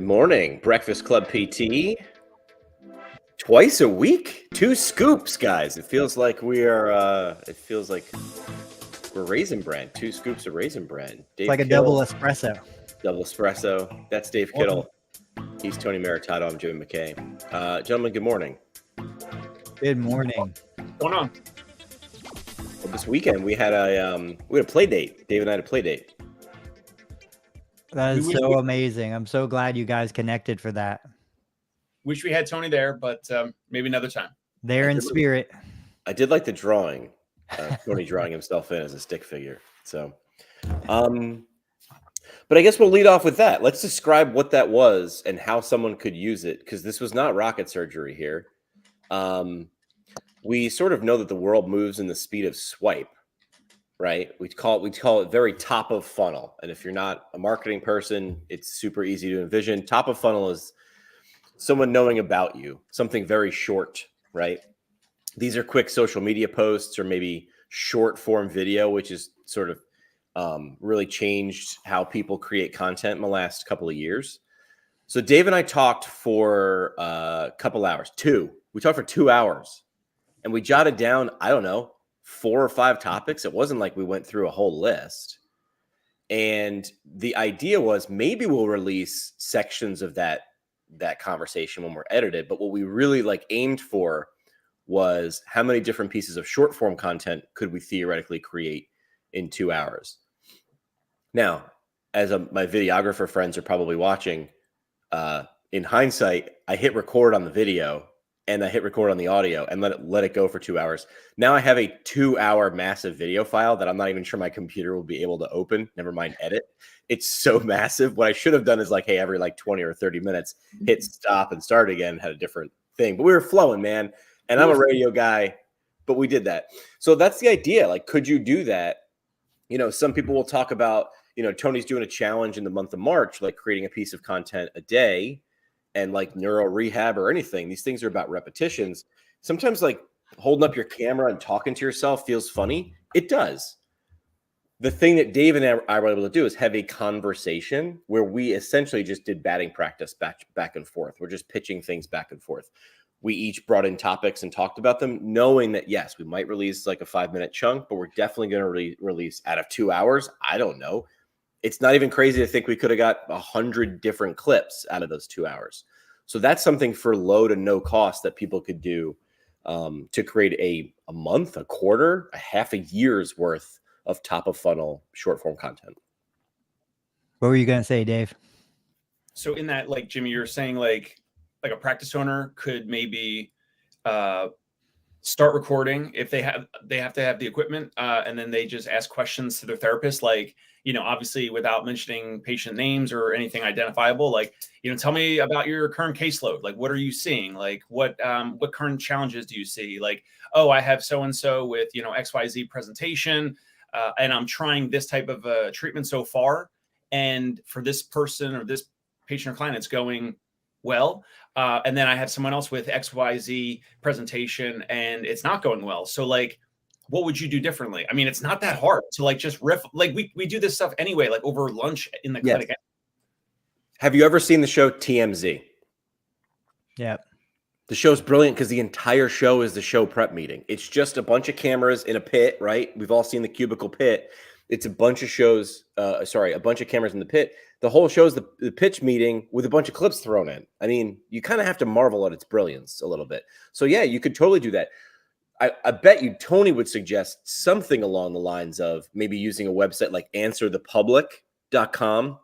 morning, Breakfast Club PT. Twice a week, 2 scoops, guys. It feels like we are. It feels like we're Raisin Bran. 2 scoops of Raisin Bran. Dave It's like a Kittle, double espresso. Double espresso. That's Dave Kittle. He's Tony Maritato. I'm Jimmy McKay. Gentlemen, good morning. Good morning. What's going on? Well, this weekend we had a play date. Dave and I had a play date. That is so amazing. I'm so glad you guys connected for that. Wish we had Tony there, but maybe another time. There in spirit. I did like the drawing. Tony drawing himself in as a stick figure. So, but I guess we'll lead off with that. Let's describe what that was and how someone could use it, because this was not rocket surgery here. We sort of know that the world moves in the speed of swipe, right? We call it very top of funnel. And if you're not a marketing person, it's super easy to envision. Top of funnel is someone knowing about you, something very short, right? These are quick social media posts or maybe short form video, which is sort of really changed how people create content in the last couple of years. So Dave and I talked for a couple hours. We talked for 2 hours and we jotted down, I don't know, 4 or 5 topics. It wasn't like we went through a whole list. And the idea was maybe we'll release sections of that conversation when we're edited. But what we really aimed for was how many different pieces of short form content could we theoretically create in 2 hours. Now, as my videographer friends are probably watching, in hindsight, I hit record on the video and I hit record on the audio and let it go for 2 hours. Now I have a 2-hour massive video file that I'm not even sure my computer will be able to open, never mind edit. It's so massive. What I should have done is hey, every 20 or 30 minutes, hit stop and start again, had a different thing. But we were flowing, man. And I'm a radio guy, but we did that. So that's the idea. Could you do that? Some people will talk about, Tony's doing a challenge in the month of March, creating a piece of content a day. And neuro rehab or anything, these things are about repetitions. Sometimes holding up your camera and talking to yourself feels funny. It does. The thing that Dave and I were able to do is have a conversation where we essentially just did batting practice back and forth. We're just pitching things back and forth. We each brought in topics and talked about them, knowing that, yes, we might release a 5-minute chunk, but we're definitely going to release out of 2 hours. I don't know. It's not even crazy to think we could have got 100 different clips out of those 2 hours. So that's something for low to no cost that people could do to create a month, a quarter, a half a year's worth of top of funnel short form content. What were you going to say, Dave? So in that, Jimmy, you're saying a practice owner could maybe start recording if they have to have the equipment, and then they just ask questions to their therapist, obviously without mentioning patient names or anything identifiable, tell me about your current caseload. What are you seeing? What current challenges do you see? Oh, I have so-and-so with, XYZ presentation, and I'm trying this type of treatment so far. And for this person or this patient or client, it's going well. And then I have someone else with XYZ presentation and it's not going well. So what would you do differently? I mean, it's not that hard to just riff. We do this stuff anyway, over lunch in the clinic. Have you ever seen the show TMZ? Yeah. The show's brilliant because the entire show is the show prep meeting. It's just a bunch of cameras in a pit, right? We've all seen the cubicle pit. It's a bunch of a bunch of cameras in the pit. The whole show is the pitch meeting with a bunch of clips thrown in. I mean, you kind of have to marvel at its brilliance a little bit. So yeah, you could totally do that. I bet you Tony would suggest something along the lines of maybe using a website like answerthepublic.com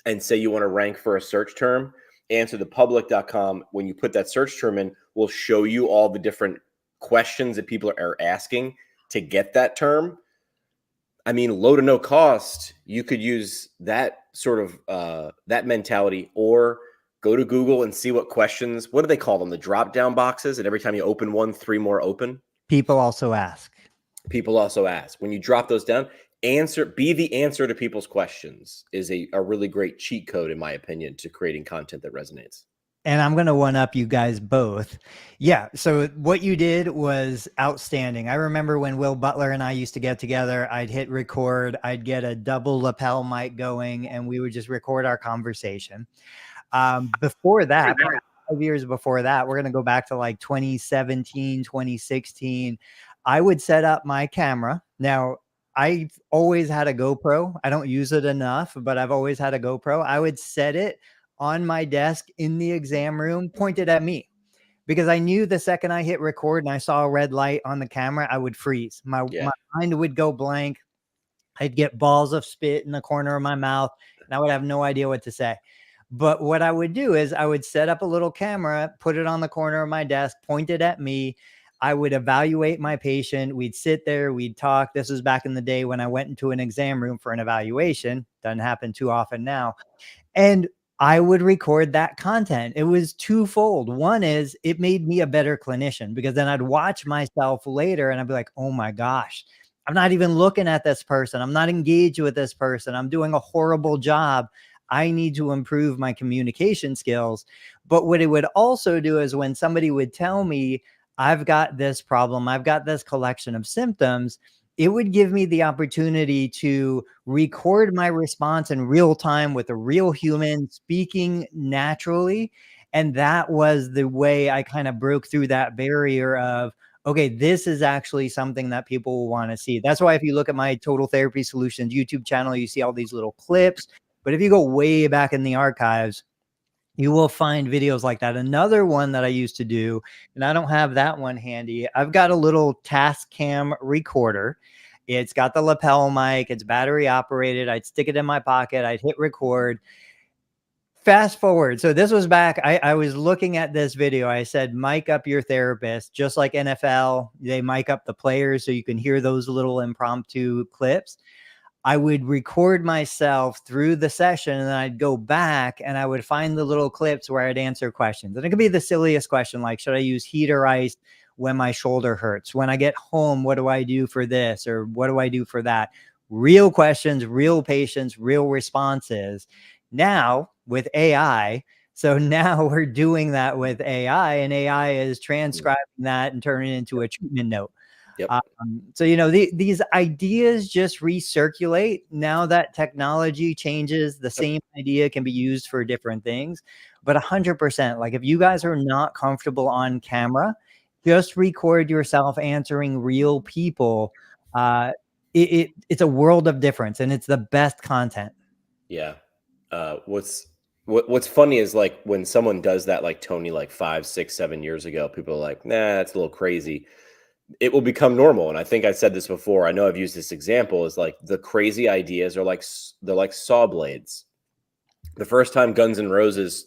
and say you want to rank for a search term. Answerthepublic.com, when you put that search term in, will show you all the different questions that people are asking to get that term. I mean, low to no cost, you could use that sort of that mentality, or go to Google and see what questions, what do they call them? The drop down boxes. And every time you open one, 3 more open. People also ask. When you drop those down, be the answer to people's questions is a really great cheat code, in my opinion, to creating content that resonates. And I'm going to one up you guys both. Yeah. So what you did was outstanding. I remember when Will Butler and I used to get together, I'd hit record, I'd get a double lapel mic going, and we would just record our conversation. Before that, 5 years before that, we're going to go back to like 2017, 2016. I would set up my camera. Now, I've always had a GoPro. I don't use it enough, but I've always had a GoPro. I would set it on my desk in the exam room, pointed at me, because I knew the second I hit record and I saw a red light on the camera, I would freeze. My mind would go blank. I'd get balls of spit in the corner of my mouth, and I would have no idea what to say. But what I would do is I would set up a little camera, put it on the corner of my desk, pointed at me. I would evaluate my patient. We'd sit there, we'd talk. This was back in the day when I went into an exam room for an evaluation. Doesn't happen too often now. And I would record that content. It was twofold. One is it made me a better clinician, because then I'd watch myself later and I'd be like, oh my gosh, I'm not even looking at this person. I'm not engaged with this person. I'm doing a horrible job. I need to improve my communication skills. But what it would also do is when somebody would tell me, I've got this problem, I've got this collection of symptoms, it would give me the opportunity to record my response in real time with a real human speaking naturally. And that was the way I kind of broke through that barrier of, okay, this is actually something that people will want to see. That's why if you look at my Total Therapy Solutions YouTube channel, you see all these little clips. But if you go way back in the archives, you will find videos like that. Another one that I used to do, and I don't have that one handy, I've got a little Tascam recorder. It's got the lapel mic. It's battery operated. I'd stick it in my pocket. I'd hit record. Fast forward. So this was back. I was looking at this video. I said, mic up your therapist, just like NFL. They mic up the players so you can hear those little impromptu clips. I would record myself through the session, and then I'd go back and I would find the little clips where I'd answer questions. And it could be the silliest question, like, should I use heat or ice when my shoulder hurts? When I get home, what do I do for this? Or what do I do for that? Real questions, real patients, real responses. Now with AI, so now we're doing that with AI, and AI is transcribing that and turning it into a treatment note. Yep. So, you know, these ideas just recirculate. Now that technology changes, the same idea can be used for different things. But 100%, like if you guys are not comfortable on camera, just record yourself answering real people. It's a world of difference, and it's the best content. Yeah. What's funny is like when someone does that, like Tony, like 5, 6, 7 years ago, people are like, nah, that's a little crazy. It will become normal. And I think I said this before. I know I've used this example, is like the crazy ideas are like, they're like saw blades. The first time Guns N' Roses,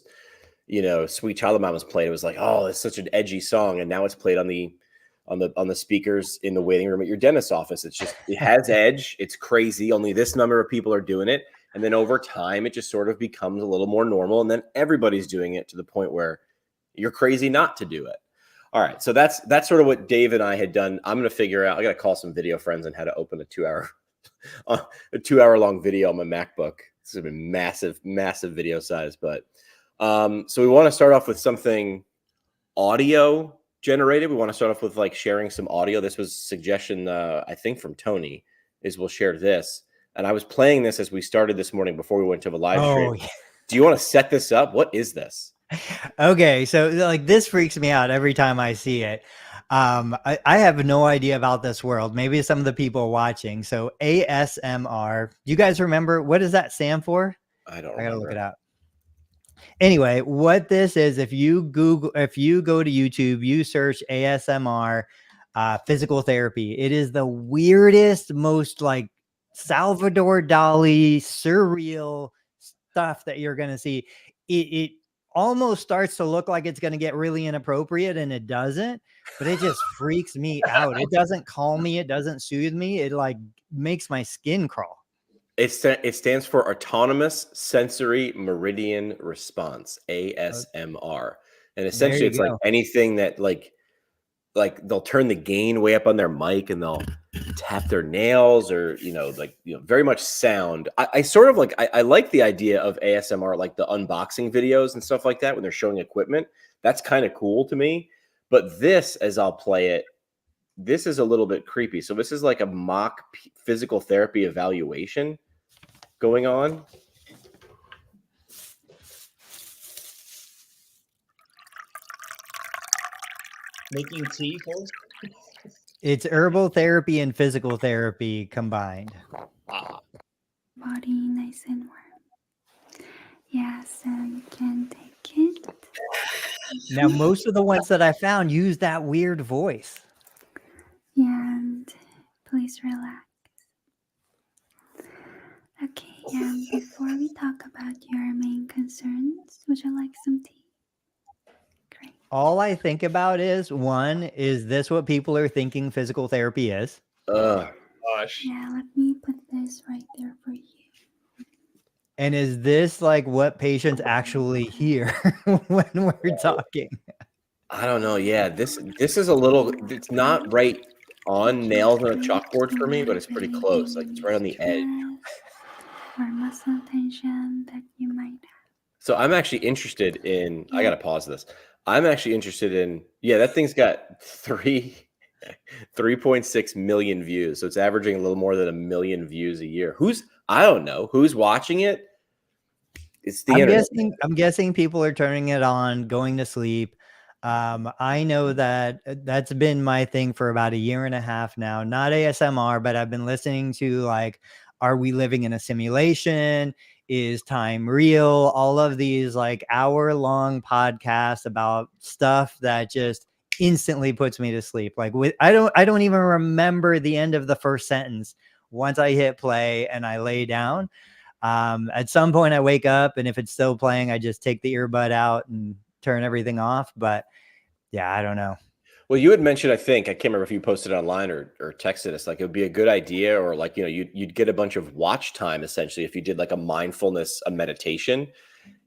you know, Sweet Child of Mine was played, it was like, oh, it's such an edgy song. And now it's played on the speakers in the waiting room at your dentist's office. It's just, it has edge. It's crazy. Only this number of people are doing it. And then over time, it just sort of becomes a little more normal. And then everybody's doing it to the point where you're crazy not to do it. All right. So that's sort of what Dave and I had done. I'm going to figure out, I got to call some video friends on how to open a 2 hour long video on my MacBook. This has been massive video size, but so we want to start off with something audio generated. We want to start off with like sharing some audio. This was a suggestion, I think from Tony, is we'll share this. And I was playing this as we started this morning before we went to the live stream. Yeah. Do you want to set this up? What is this? Okay, so like this freaks me out every time I see it. I have no idea about this world. Maybe some of the people watching. So ASMR. Do you guys remember, what does that stand for? I don't. I gotta look it up. Anyway, what this is, if you go to YouTube, you search ASMR physical therapy. It is the weirdest, most like Salvador Dali surreal stuff that you're gonna see. It almost starts to look like it's going to get really inappropriate, and it doesn't, but it just freaks me out. It doesn't calm me. It doesn't soothe me. It like makes my skin crawl. It stands for Autonomous Sensory Meridian Response, ASMR. And essentially it's like anything that like they'll turn the gain way up on their mic and they'll tap their nails, or, very much sound. I sort of like, I like the idea of ASMR, like the unboxing videos and stuff like that when they're showing equipment. That's kind of cool to me. But this, as I'll play it, this is a little bit creepy. So this is like a mock physical therapy evaluation going on. Making tea first. It's herbal therapy and physical therapy combined. Body nice and warm. Yeah, so you can take it. Now, most of the ones that I found use that weird voice. Yeah, and please relax. Okay, and before we talk about your main concerns, would you like some tea? Great. All I think about is, one, is this what people are thinking physical therapy is? Gosh. Yeah, let me put this right there for you. And is this like what patients actually hear when we're talking? I don't know. Yeah, this is a little. It's not right on nails on a chalkboard for me, but it's pretty close. Like it's right on the edge. Or muscle tension that you might have. So I'm actually interested in. I gotta pause this. I'm actually interested in. Yeah, that thing's got 3.6 million views. So it's averaging a little more than 1 million views a year. I don't know who's watching it. It's the internet. I'm guessing people are turning it on, going to sleep. I know that that's been my thing for about 1.5 years now. Not ASMR, but I've been listening to like, are we living in a simulation? Is time real? All of these like hour-long podcasts about stuff that just instantly puts me to sleep. Like I don't even remember the end of the first sentence once I hit play and I lay down. At some point I wake up, and if it's still playing, I just take the earbud out and turn everything off. But yeah, I don't know. Well, you had mentioned, I think, I can't remember if you posted online or texted us, like it would be a good idea, or like, you'd get a bunch of watch time essentially if you did like a mindfulness, a meditation,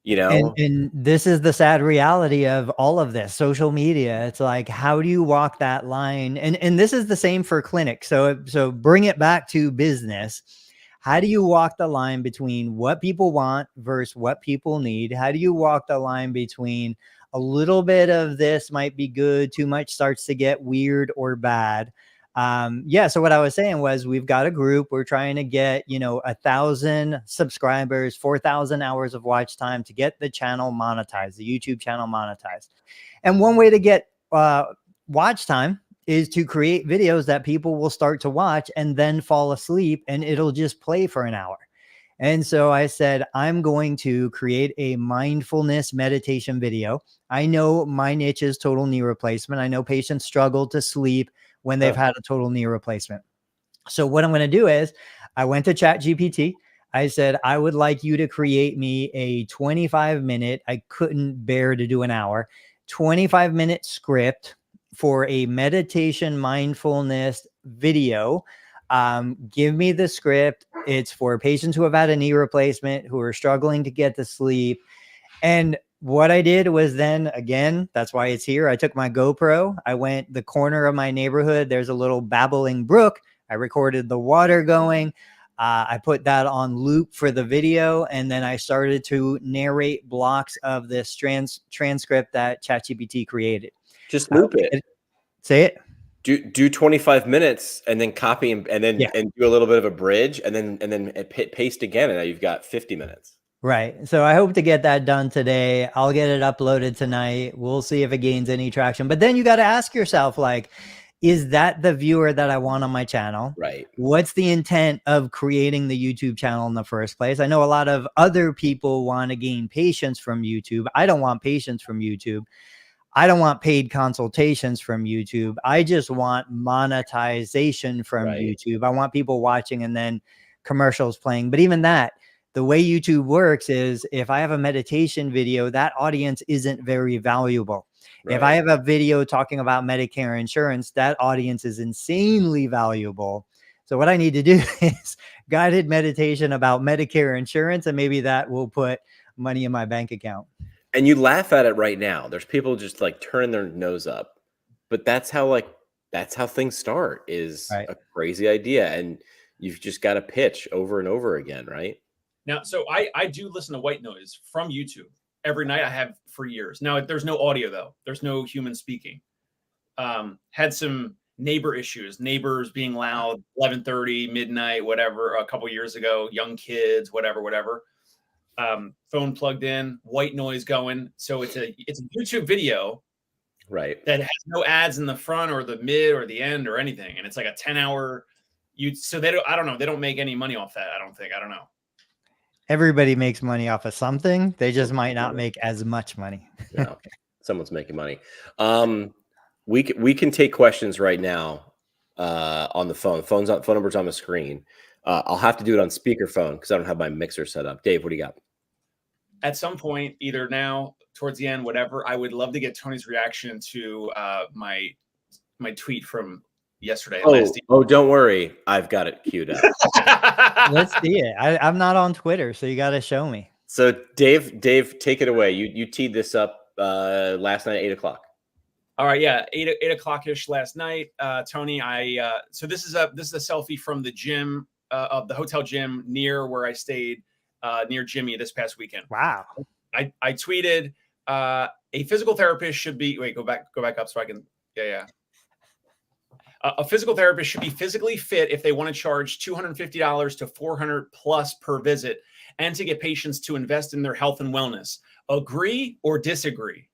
And this is the sad reality of all of this social media. It's like, how do you walk that line? And this is the same for clinics. So bring it back to business. How do you walk the line between what people want versus what people need? How do you walk the line between a little bit of this might be good, too much starts to get weird or bad? Yeah. So what I was saying was, we've got a group. We're trying to get, 1,000 subscribers, 4,000 hours of watch time to get the channel monetized, the YouTube channel monetized. And one way to get watch time is to create videos that people will start to watch and then fall asleep, and it'll just play for an hour. And so I said, I'm going to create a mindfulness meditation video. I know my niche is total knee replacement. I know patients struggle to sleep when they've had a total knee replacement. So what I'm going to do is, I went to ChatGPT. I said, I would like you to create me a 25-minute, I couldn't bear to do an hour, 25-minute script for a meditation mindfulness video. Give me the script. It's for patients who have had a knee replacement, who are struggling to get to sleep. And what I did was, then again, that's why it's here. I took my GoPro. I went the corner of my neighborhood. There's a little babbling brook. I recorded the water going. I put that on loop for the video. And then I started to narrate blocks of this transcript that ChatGPT created. Just loop it. Say it. Do 25 minutes and then copy and then and do a little bit of a bridge and then paste again, and now you've got 50 minutes. Right. So I hope to get that done today. I'll get it uploaded tonight. We'll see if it gains any traction. But then you got to ask yourself, like, is that the viewer that I want on my channel? Right. What's the intent of creating the YouTube channel in the first place? I know a lot of other people want to gain patients from YouTube. I don't want patients from YouTube. I don't want paid consultations from YouTube. I just want monetization from YouTube. I want people watching and then commercials playing. But even that, the way YouTube works is, if I have a meditation video, that audience isn't very valuable. If I have a video talking about Medicare insurance, that audience is insanely valuable. So what I need to do is guided meditation about Medicare insurance, and maybe that will put money in my bank account. And you laugh at it right now. There's people just like turning their nose up, but that's how things start, is a crazy idea. And you've just got to pitch over and over again. Right now. So I do listen to white noise from YouTube every night. I have for years now. There's no audio though. There's no human speaking. Had some neighbor issues, neighbors being loud, 11:30, midnight, whatever, a couple years ago, young kids, whatever. Phone plugged in, white noise going. So it's a YouTube video Right. that has no ads in the front or the mid or the end or anything, and it's like a 10-hour. So they don't. I don't know. They don't make any money off that. I don't think. I don't know. Everybody makes money off of something. They just might not make as much money. Yeah, someone's making money. We can take questions right now on the phone. Phone number's on the screen. I'll have to do it on speakerphone because I don't have my mixer set up. Dave, what do you got? At some point, either now, towards the end, whatever, I would love to get Tony's reaction to my tweet from yesterday. Oh, don't worry. I've got it queued up. Let's see it. I'm not on Twitter, so you got to show me. So Dave, take it away. You teed this up last night at 8 o'clock. All right, yeah, 8 o'clock-ish last night. Tony, so this is a selfie from the gym of the hotel gym near where I stayed near Jimmy this past weekend. Wow. I tweeted a physical therapist should be go back up so I can a physical therapist should be physically fit if they want to charge $250 to $400 plus per visit and to get patients to invest in their health and wellness. Agree or disagree?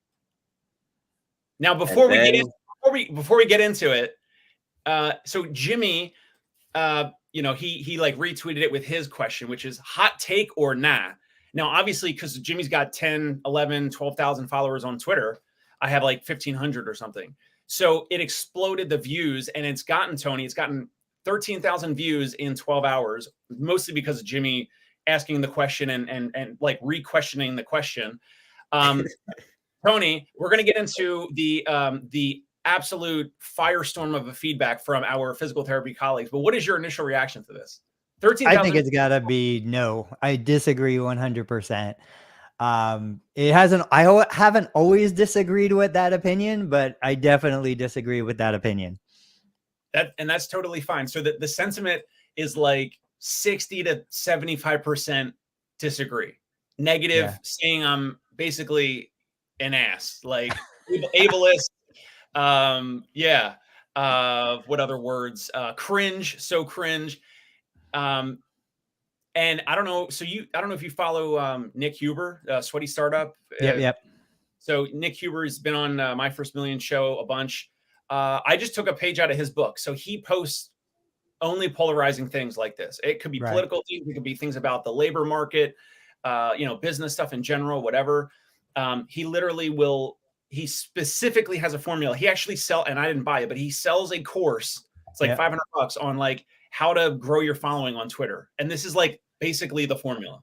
Now, before we get into it, so Jimmy, he like retweeted it with his question, which is hot take or nah. Now, obviously, because Jimmy's got 10, 11, 12,000 followers on Twitter, I have like 1,500 or something. So it exploded the views, and it's gotten 13,000 views in 12 hours, mostly because of Jimmy asking the question and like re-questioning the question. Tony, we're going to get into the absolute firestorm of a feedback from our physical therapy colleagues. But what is your initial reaction to this? 13,000. I think it's got to be no. I disagree 100%. I haven't always disagreed with that opinion, but I definitely disagree with that opinion. That's totally fine. So the sentiment is like 60 to 75% disagree. Negative, saying I'm basically an ass, like ableist. What other words? Cringe, so cringe. And I don't know. So I don't know if you follow Nick Huber, Sweaty Startup. Yep. So Nick Huber has been on My First Million show a bunch. I just took a page out of his book. So he posts only polarizing things like this. It could be political things. It could be things about the labor market, business stuff in general, whatever. He specifically has a formula. He actually and I didn't buy it, but he sells a course. It's like $500 on like how to grow your following on Twitter. And this is like basically the formula.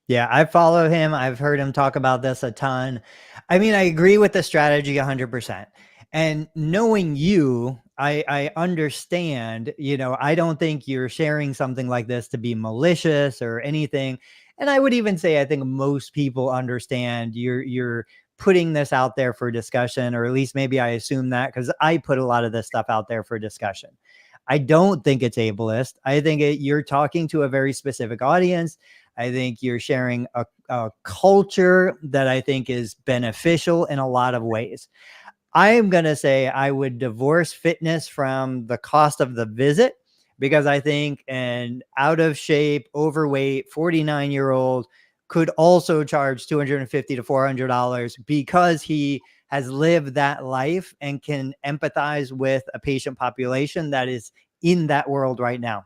Yeah, I follow him. I've heard him talk about this a ton. I mean, I agree with the strategy 100%. And knowing you, I understand, I don't think you're sharing something like this to be malicious or anything. And I would even say, I think most people understand you're putting this out there for discussion, or at least maybe I assume that because I put a lot of this stuff out there for discussion. I don't think it's ableist. I think you're talking to a very specific audience. I think you're sharing a culture that I think is beneficial in a lot of ways. I'm going to say I would divorce fitness from the cost of the visit, because I think an out of shape, overweight, 49-year-old could also charge $250 to $400 because he has lived that life and can empathize with a patient population that is in that world right now.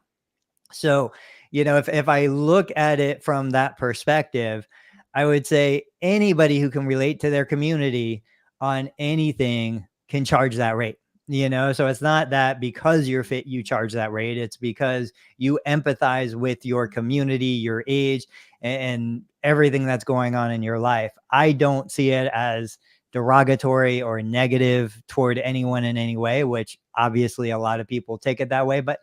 So, if I look at it from that perspective, I would say anybody who can relate to their community on anything can charge that rate. So it's not that because you're fit, you charge that rate. It's because you empathize with your community, your age, and everything that's going on in your life. I don't see it as derogatory or negative toward anyone in any way, which obviously a lot of people take it that way, but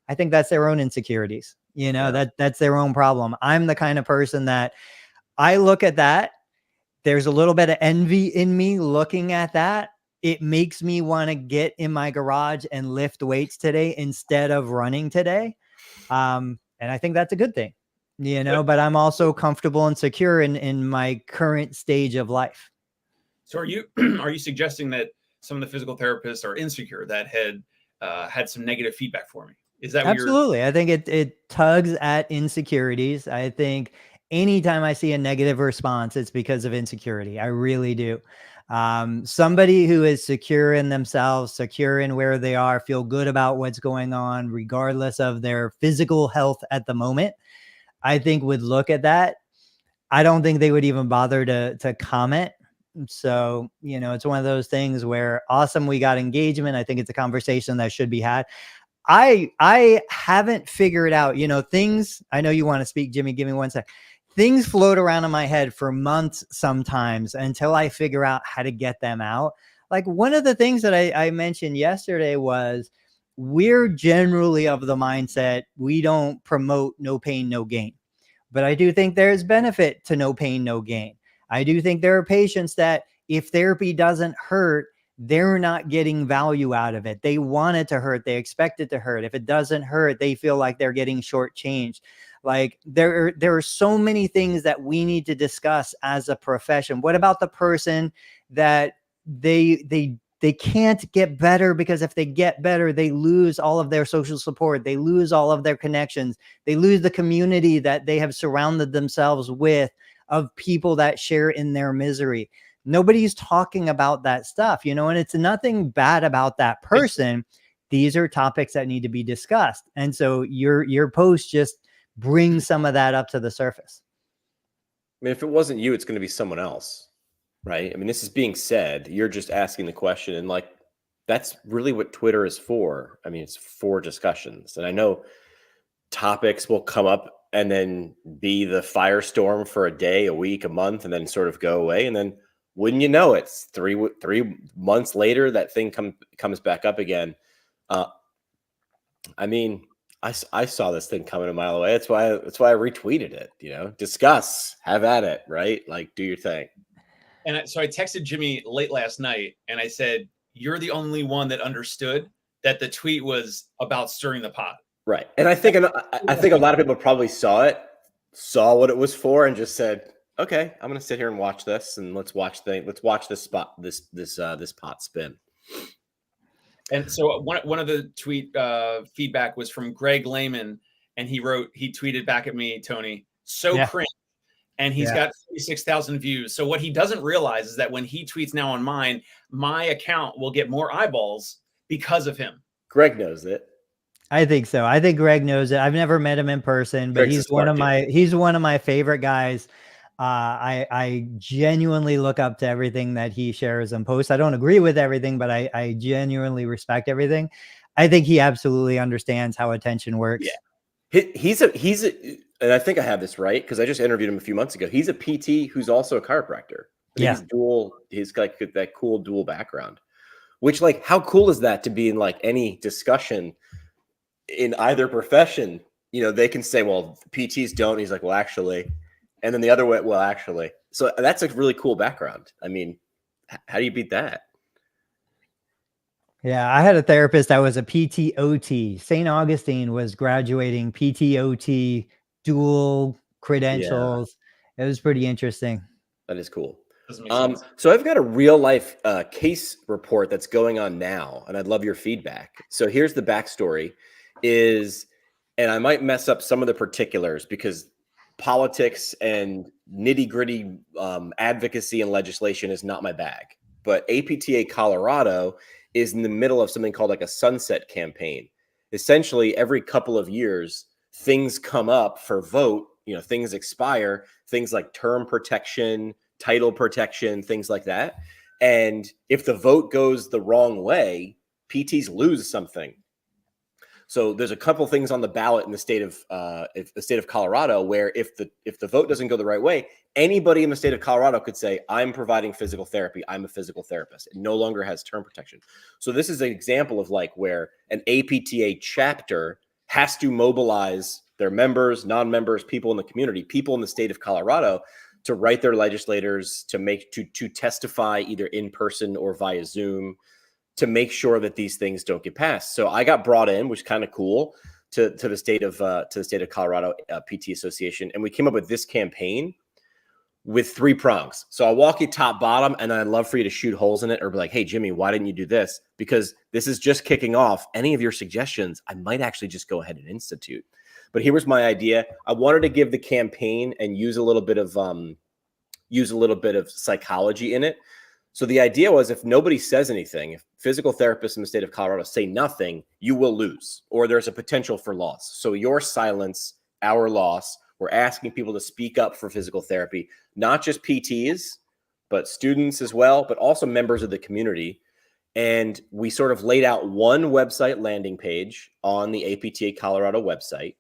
I think that's their own insecurities. That's their own problem. I'm the kind of person that I look at that. There's a little bit of envy in me looking at that. It makes me want to get in my garage and lift weights today instead of running today. And I think that's a good thing, but I'm also comfortable and secure in my current stage of life. So are you suggesting that some of the physical therapists are insecure that had some negative feedback for me? Is that absolutely? I think it tugs at insecurities. I think anytime I see a negative response, it's because of insecurity. I really do. Somebody who is secure in themselves, secure in where they are, feel good about what's going on, regardless of their physical health at the moment, I think would look at that. I don't think they would even bother to comment. So, you know, it's one of those things where awesome, we got engagement. I think it's a conversation that should be had. I haven't figured out, you know, things. I know you want to speak, Jimmy. Give me one sec. Things float around in my head for months sometimes until I figure out how to get them out. Like one of the things that I mentioned yesterday was we're generally of the mindset we don't promote no pain, no gain. But I do think there's benefit to no pain, no gain. I do think there are patients that if therapy doesn't hurt, they're not getting value out of it. They want it to hurt. They expect it to hurt. If it doesn't hurt, they feel like they're getting shortchanged. Like there are so many things that we need to discuss as a profession. What about the person that they can't get better because if they get better, they lose all of their social support. They lose all of their connections. They lose the community that they have surrounded themselves with of people that share in their misery. Nobody's talking about that stuff, you know, and it's nothing bad about that person. These are topics that need to be discussed. And so your post just brings some of that up to the surface. I mean, if it wasn't you, it's going to be someone else, right? I mean, this is being said. You're just asking the question, and like that's really what Twitter is for. I mean, it's for discussions. And I know topics will come up and then be the firestorm for a day, a week, a month, and then sort of go away. And then wouldn't you know, it's three months later that thing comes back up again. I mean, I saw this thing coming a mile away. That's why I retweeted it. You know, discuss, have at it, right? Like, do your thing. And so I texted Jimmy late last night, and I said, "You're the only one that understood that the tweet was about stirring the pot." Right, and I think a lot of people probably saw what it was for, and just said, "Okay, I'm going to sit here and watch this, and let's watch this pot spin." And so one of the tweet feedback was from Greg Lehman, and he tweeted back at me, Tony, cringe. And he's got 36,000 views. So what he doesn't realize is that when he tweets now on mine, my account will get more eyeballs because of him. Greg knows it. I think so. I think Greg knows it. I've never met him in person, but he's one of my favorite guys. I genuinely look up to everything that he shares and posts. I don't agree with everything, but I genuinely respect everything. I think he absolutely understands how attention works. Yeah. He's and I think I have this right because I just interviewed him a few months ago. He's a PT who's also a chiropractor. Yeah. He's like that cool dual background, which like, how cool is that to be in like any discussion in either profession? You know, they can say, well, PTs don't. He's like, well, actually, and then the other way, well, actually. So that's a really cool background. I mean, how do you beat that? Yeah, I had a therapist that was a PTOT. St. Augustine was graduating PTOT, dual credentials. Yeah. It was pretty interesting. That is cool. So I've got a real life case report that's going on now, and I'd love your feedback. So here's the backstory and I might mess up some of the particulars because politics and nitty gritty advocacy and legislation is not my bag, but APTA Colorado is in the middle of something called like a sunset campaign. Essentially, every couple of years, things come up for vote, you know, things expire, things like term protection, title protection, things like that. And if the vote goes the wrong way, PTs lose something. So there's a couple things on the ballot in the state of Colorado where if the vote doesn't go the right way, anybody in the state of Colorado could say, I'm providing physical therapy. I'm a physical therapist. It no longer has term protection. So this is an example of like where an APTA chapter has to mobilize their members, non-members, people in the community, people in the state of Colorado to write their legislators to testify either in person or via Zoom to make sure that these things don't get passed. So I got brought in, which is kind of cool, to the state of Colorado PT Association, and we came up with this campaign with 3 prongs. So I'll walk you top bottom, and I'd love for you to shoot holes in it or be like, hey, Jimmy, why didn't you do this? Because this is just kicking off. Any of your suggestions, I might actually just go ahead and institute. But here was my idea. I wanted to give the campaign and use a little bit of psychology in it. So the idea was, if nobody says anything, if physical therapists in the state of Colorado say nothing, you will lose, or there's a potential for loss. So your silence, our loss. We're asking people to speak up for physical therapy, not just PTs, but students as well, but also members of the community. And we sort of laid out one website landing page on the APTA Colorado website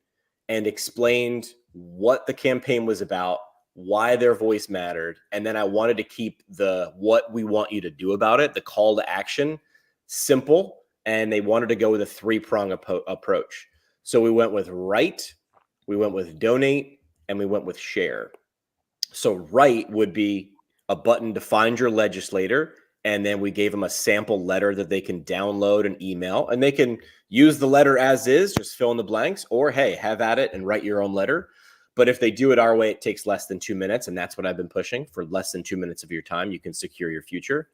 and explained what the campaign was about, why their voice mattered. And then I wanted to keep the what we want you to do about it, the call to action, simple. And they wanted to go with a three-prong approach. So we went with write, we went with donate, and we went with share. So write would be a button to find your legislator. And then we gave them a sample letter that they can download and email, and they can use the letter as is, just fill in the blanks, or hey, have at it and write your own letter. But if they do it our way, it takes less than 2 minutes. And that's what I've been pushing. For less than 2 minutes of your time, you can secure your future.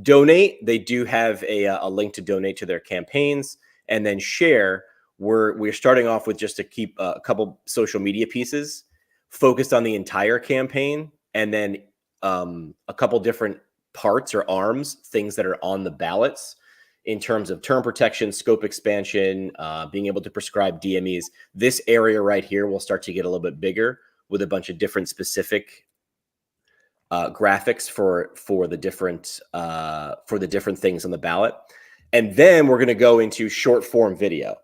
Donate, they do have a link to donate to their campaigns. And then share, we're starting off with just to keep a couple social media pieces focused on the entire campaign. And then a couple different parts or arms, things that are on the ballots in terms of term protection, scope expansion, being able to prescribe DMEs. This area right here will start to get a little bit bigger with a bunch of different specific graphics for the different things on the ballot. And then we're going to go into short form video.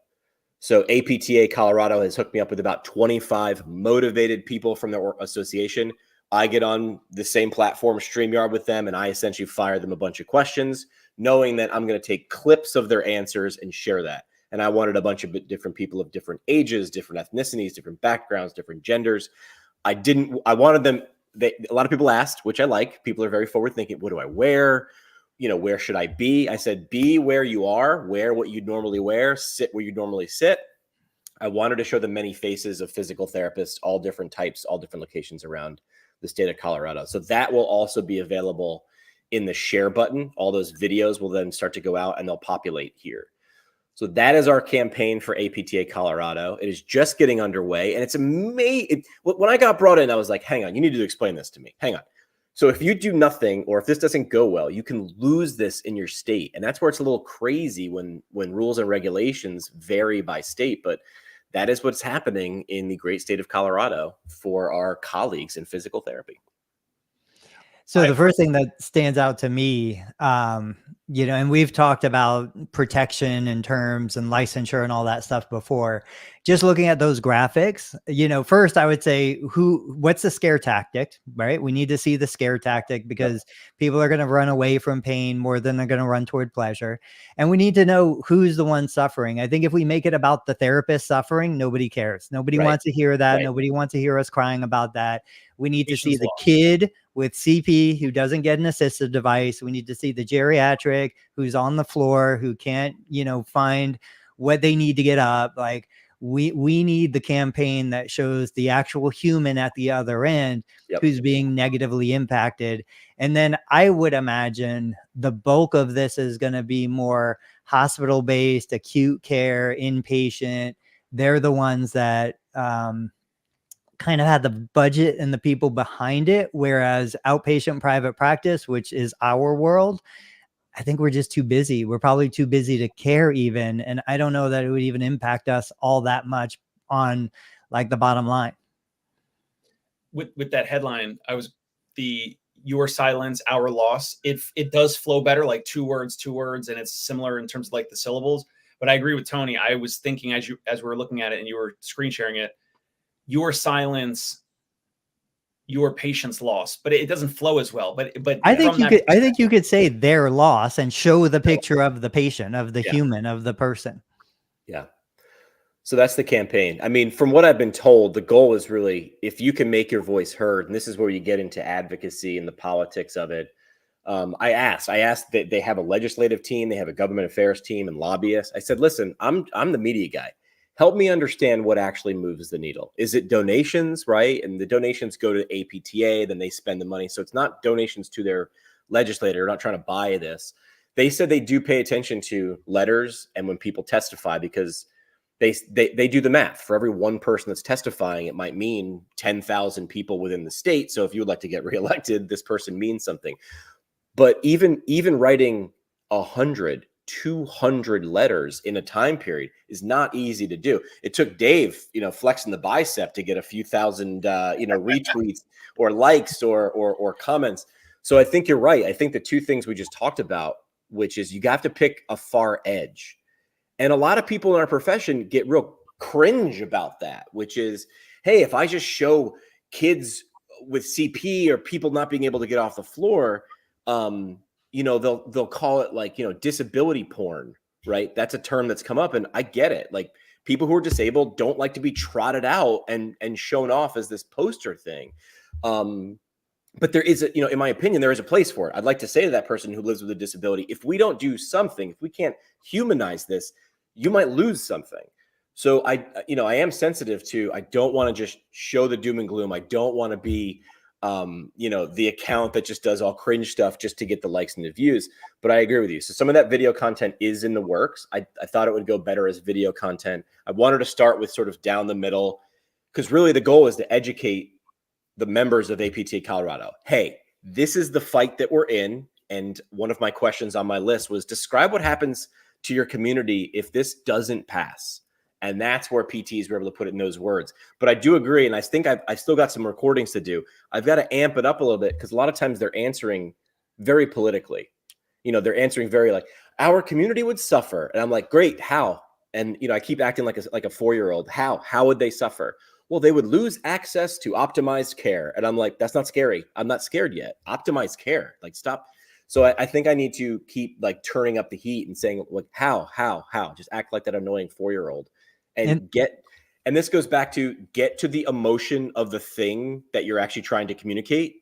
So APTA Colorado has hooked me up with about 25 motivated people from their association. I get on the same platform, StreamYard, with them, and I essentially fire them a bunch of questions, knowing that I'm going to take clips of their answers and share that. And I wanted a bunch of different people of different ages, different ethnicities, different backgrounds, different genders. I wanted them, a lot of people asked, which I like. People are very forward thinking. What do I wear? Where should I be? I said, be where you are, wear what you'd normally wear, sit where you normally sit. I wanted to show the many faces of physical therapists, all different types, all different locations around the state of Colorado. So that will also be available in the share button. All those videos will then start to go out and they'll populate here. So that is our campaign for APTA Colorado. It is just getting underway, and it's amazing. When I got brought in, I was like, hang on, you need to explain this to me. Hang on. So if you do nothing, or if this doesn't go well, you can lose this in your state. And that's where it's a little crazy when rules and regulations vary by state. But that is what's happening in the great state of Colorado for our colleagues in physical therapy. So the first thing that stands out to me, and we've talked about protection and terms and licensure and all that stuff before. Just looking at those graphics, first I would say, what's the scare tactic, right? We need to see the scare tactic because people are going to run away from pain more than they're going to run toward pleasure. And we need to know who's the one suffering. I think if we make it about the therapist suffering, nobody cares. Nobody wants to hear that. Right. Nobody wants to hear us crying about that. We need to see the kid with CP who doesn't get an assistive device. We need to see the geriatric who's on the floor, who can't, find what they need to get up. Like we need the campaign that shows the actual human at the other end who's being negatively impacted. And then I would imagine the bulk of this is going to be more hospital-based, acute care, inpatient. They're the ones that, kind of had the budget and the people behind it, whereas outpatient private practice, which is our world, I think we're just too busy. We're probably too busy to care even. And I don't know that it would even impact us all that much on like the bottom line. With that headline, your silence, our loss. It does flow better, like two words, and it's similar in terms of like the syllables. But I agree with Tony. I was thinking as we were looking at it and you were screen sharing it, your silence, your patient's loss, but it doesn't flow as well. But I think you could say their loss and show the picture of the patient, of the human, of the person. Yeah. So that's the campaign. I mean, from what I've been told, the goal is really, if you can make your voice heard, and this is where you get into advocacy and the politics of it. I asked that they have a legislative team, they have a government affairs team and lobbyists. I said, listen, I'm the media guy. Help me understand what actually moves the needle. Is it donations, right? And the donations go to APTA, then they spend the money. So it's not donations to their legislator. They're not trying to buy this. They said they do pay attention to letters and when people testify, because they do the math. For every one person that's testifying, it might mean 10,000 people within the state. So if you would like to get reelected, this person means something. But even writing 100, 200 letters in a time period is not easy to do. It took Dave, flexing the bicep to get a few thousand, retweets or likes or comments. So I think you're right. I think the two things we just talked about, which is you have to pick a far edge. And a lot of people in our profession get real cringe about that, which is, hey, if I just show kids with CP or people not being able to get off the floor, they'll call it like, disability porn, right? That's a term that's come up, and I get it. Like, people who are disabled don't like to be trotted out and shown off as this poster thing. But there is in my opinion, there is a place for it. I'd like to say to that person who lives with a disability, if we don't do something, if we can't humanize this, you might lose something. So I am sensitive to, I don't want to just show the doom and gloom. I don't want to be, the account that just does all cringe stuff just to get the likes and the views. But I agree with you. So some of that video content is in the works. I thought it would go better as video content. I wanted to start with sort of down the middle, because really the goal is to educate the members of APTA Colorado. Hey, this is the fight that we're in. And one of my questions on my list was, describe what happens to your community if this doesn't pass. And that's where PTs were able to put it in those words. But I do agree, and I think I've still got some recordings to do. I've got to amp it up a little bit, because a lot of times they're answering very politically. They're answering very like, our community would suffer. And I'm like, great, how? And, I keep acting like a 4-year-old. How would they suffer? Well, they would lose access to optimized care. And I'm like, that's not scary. I'm not scared yet. Optimized care, like, stop. So I think I need to keep like turning up the heat and saying, like, how, just act like that annoying 4-year-old and this goes back to get to the emotion of the thing that you're actually trying to communicate.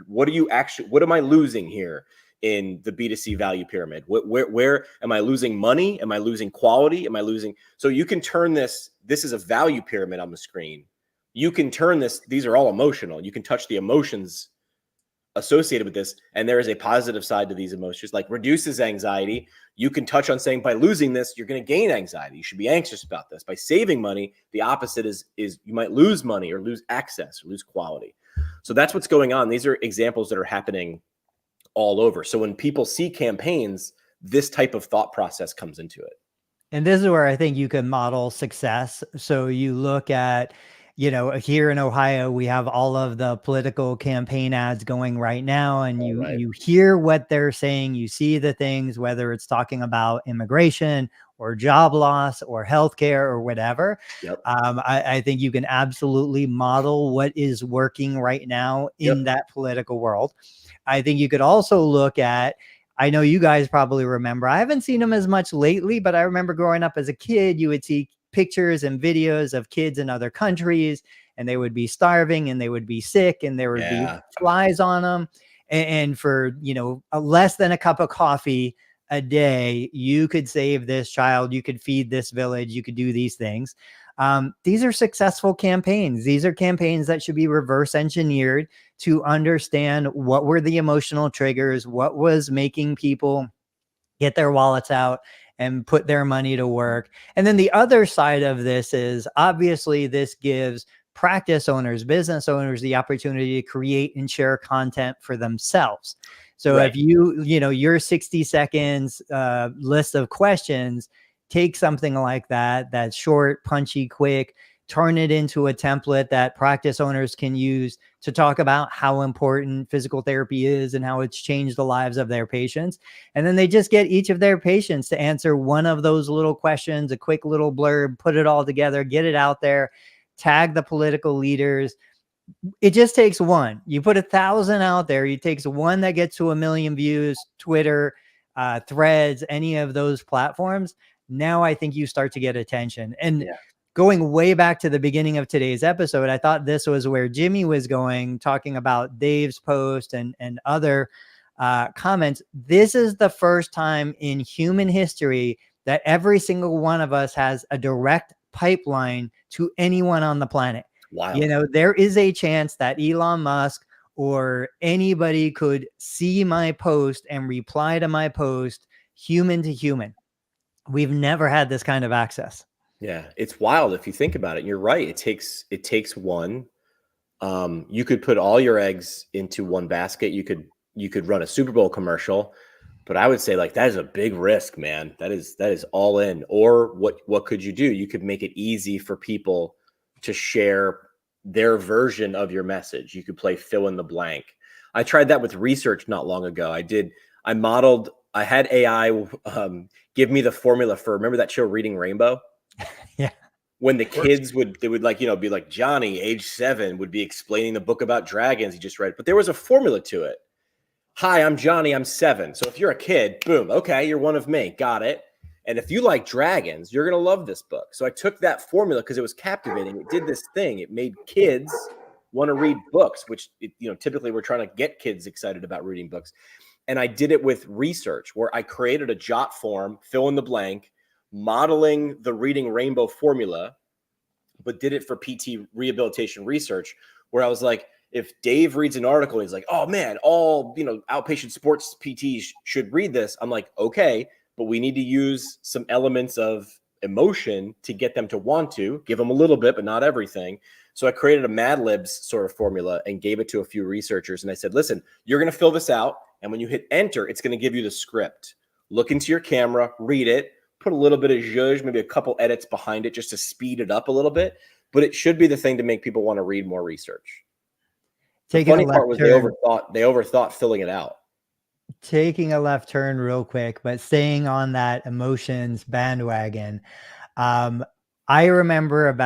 What am I losing here in the B2C value pyramid? Where am I losing money? Am I losing quality? Am I losing? So you can turn this is a value pyramid on the screen. You can turn these are all emotional. You can touch the emotions associated with this, and there is a positive side to these emotions, like reduces anxiety. You can touch on saying, by losing this, you're going to gain anxiety. You should be anxious about this. By saving money, the opposite is you might lose money or lose access or lose quality. So that's what's going on. These are examples that are happening all over. So when people see campaigns, this type of thought process comes into it. And this is where I think you can model success. So you look at, here in Ohio, we have all of the political campaign ads going right now, and you hear what they're saying. You see the things, whether it's talking about immigration or job loss or healthcare or whatever. Yep. I think you can absolutely model what is working right now in that political world. I think you could also look at, I know you guys probably remember, I haven't seen them as much lately, but I remember growing up as a kid, you would see pictures and videos of kids in other countries, and they would be starving and they would be sick and there would be flies on them. And for, less than a cup of coffee a day, you could save this child, you could feed this village, you could do these things. These are successful campaigns. These are campaigns that should be reverse engineered to understand what were the emotional triggers, what was making people get their wallets out and put their money to work. And then the other side of this is, obviously, this gives practice owners, business owners, the opportunity to create and share content for themselves. So if your 60 seconds list of questions, take something like that, that's short, punchy, quick, turn it into a template that practice owners can use to talk about how important physical therapy is and how it's changed the lives of their patients. And then they just get each of their patients to answer one of those little questions, a quick little blurb, put it all together, get it out there, tag the political leaders. It just takes one. You put 1,000 out there, it takes one that gets to 1 million views, Twitter, Threads, any of those platforms. Now I think you start to get attention. And going way back to the beginning of today's episode, I thought this was where Jimmy was going, talking about Dave's post and other comments. This is the first time in human history that every single one of us has a direct pipeline to anyone on the planet. Wow. There is a chance that Elon Musk or anybody could see my post and reply to my post, human to human. We've never had this kind of access. Yeah, it's wild if you think about it. You're right. It takes one. You could put all your eggs into one basket. You could you could run a Super Bowl commercial, but I would say like that is a big risk, man. That is all in. Or what could you do? You could make it easy for people to share their version of your message. You could play fill in the blank. I tried that with research not long ago. I had AI give me the formula for, remember that show Reading Rainbow? Yeah. When the kids would be like Johnny, age 7, would be explaining the book about dragons he just read, but there was a formula to it. Hi, I'm Johnny, I'm 7. So if you're a kid, boom, okay, you're one of me, got it. And if you like dragons, you're going to love this book. So I took that formula because it was captivating. It did this thing. It made kids want to read books, which, typically we're trying to get kids excited about reading books. And I did it with research where I created a jot form, fill in the blank, modeling the Reading Rainbow formula, but did it for PT rehabilitation research, where I was like, if Dave reads an article, he's like, oh man, all, outpatient sports PTs should read this. I'm like, okay, but we need to use some elements of emotion to get them to want to, give them a little bit, but not everything. So I created a Mad Libs sort of formula and gave it to a few researchers. And I said, listen, you're going to fill this out. And when you hit enter, it's going to give you the script. Look into your camera, read it, put a little bit of zhuzh, maybe a couple edits behind it just to speed it up a little bit. But it should be the thing to make people want to read more research. The funny part was they overthought filling it out. Taking a left turn real quick, but staying on that emotions bandwagon. I remember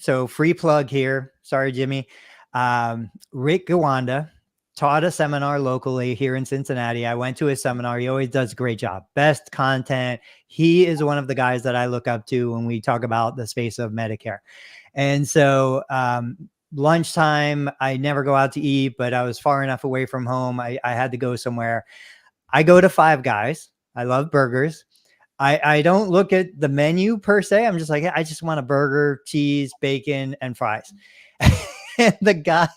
so free plug here. Sorry, Jimmy. Rick Gawanda taught a seminar locally here in Cincinnati. I went to his seminar. He always does a great job. Best content. He is one of the guys that I look up to when we talk about the space of Medicare. And so, lunchtime, I never go out to eat, but I was far enough away from home. I had to go somewhere. I go to Five Guys. I love burgers. I don't look at the menu per se. I'm just like, I just want a burger, cheese, bacon, and fries. And the guy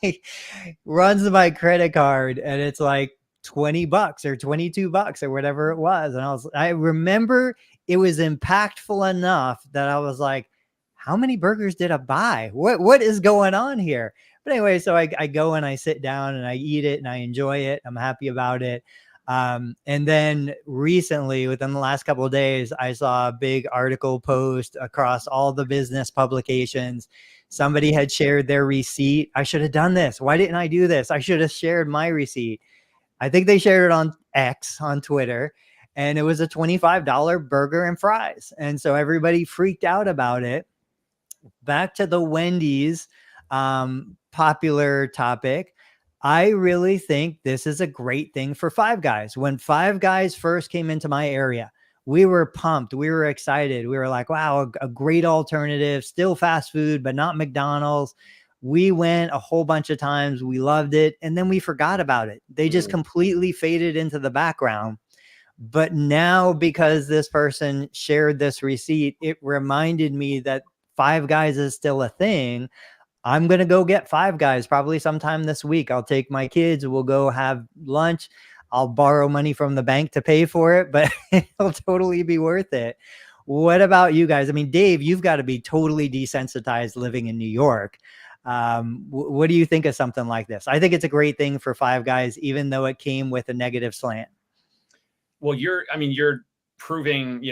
runs my credit card and it's like $20 or $22 or whatever it was. And I remember it was impactful enough that I was like, how many burgers did I buy? What is going on here? But anyway, so I go and I sit down and I eat it and I enjoy it. I'm happy about it. And then recently, within the last couple of days, I saw a big article post across all the business publications. Somebody had shared their receipt. I should have done this. Why didn't I do this? I should have shared my receipt. I think they shared it on X, on Twitter, and it was a $25 burger and fries. And so everybody freaked out about it. Back to the Wendy's popular topic. I really think this is a great thing for Five Guys. When Five Guys first came into my area, we were pumped. We were excited. We were like, wow, a great alternative, still fast food, but not McDonald's. We went a whole bunch of times. We loved it. And then we forgot about it. They just completely faded into the background. But now, because this person shared this receipt, it reminded me that Five Guys is still a thing. I'm going to go get Five Guys probably sometime this week. I'll take my kids. We'll go have lunch. I'll borrow money from the bank to pay for it, but it'll totally be worth it. What about you guys? I mean, Dave, you've got to be totally desensitized living in New York. What do you think of something like this? I think it's a great thing for Five Guys, even though it came with a negative slant. Well, you're proving,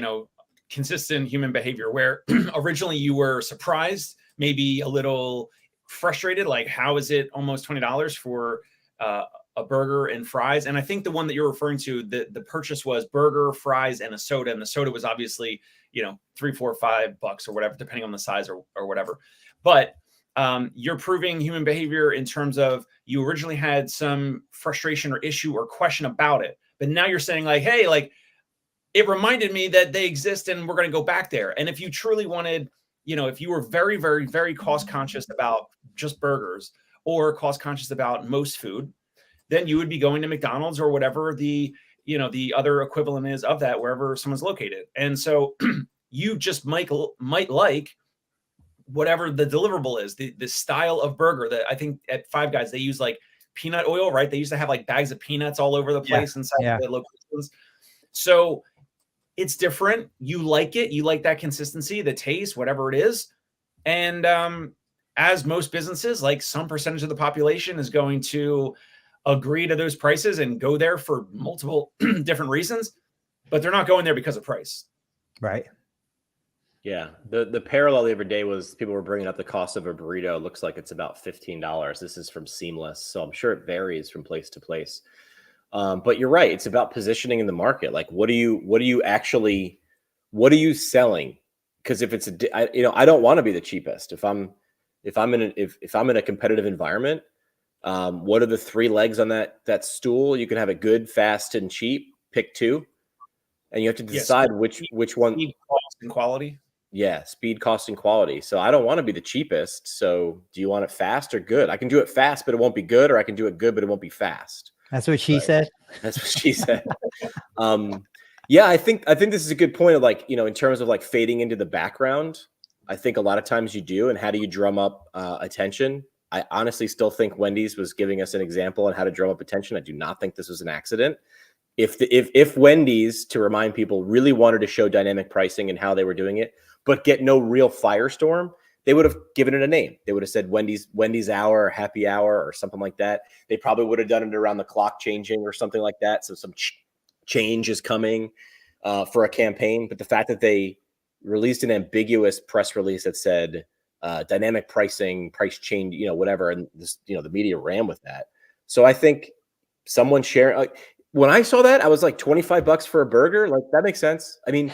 consistent human behavior where originally you were surprised, maybe a little frustrated, like how is it almost $20 for a burger and fries? And I think the one that you're referring to, the purchase was burger, fries, and a soda. And the soda was obviously, $3, $4, $5 or whatever, depending on the size or whatever. But you're proving human behavior in terms of you originally had some frustration or issue or question about it. But now you're saying like, hey, like it reminded me that they exist and we're going to go back there. And if you truly wanted, if you were very, very, very cost conscious about just burgers or cost conscious about most food, then you would be going to McDonald's or whatever the other equivalent is of that, wherever someone's located. And so you just might like whatever the deliverable is, the style of burger that I think at Five Guys, they use like peanut oil, right? They used to have like bags of peanuts all over the place inside the locations. So it's different. You like it. You like that consistency, the taste, whatever it is. And as most businesses, like some percentage of the population is going to agree to those prices and go there for multiple different reasons, but they're not going there because of price. Right. Yeah. The parallel the other day was people were bringing up the cost of a burrito. It looks like it's about $15. This is from Seamless, so I'm sure it varies from place to place. But you're right. It's about positioning in the market. Like, what are you selling? Because if it's I don't want to be the cheapest. If I'm in a competitive environment, what are the three legs on that stool? You can have it good, fast, and cheap. Pick two, and you have to decide which one. Speed, cost, and quality. Yeah, speed, cost, and quality. So I don't want to be the cheapest. So do you want it fast or good? I can do it fast, but it won't be good, or I can do it good, but it won't be fast. That's what she said. That's what she said. Yeah, I think this is a good point of like, in terms of like fading into the background. I think a lot of times you do. And how do you drum up attention? I honestly still think Wendy's was giving us an example on how to drum up attention. I do not think this was an accident. If Wendy's, to remind people, really wanted to show dynamic pricing and how they were doing it, but get no real firestorm, they would have given it a name. They would have said Wendy's hour, or happy hour, or something like that. They probably would have done it around the clock changing or something like that. So some change is coming for a campaign. But the fact that they released an ambiguous press release that said dynamic pricing, price change, whatever, and this, the media ran with that. So I think someone sharing, when I saw that, I was like, $25 for a burger, like that makes sense. I mean,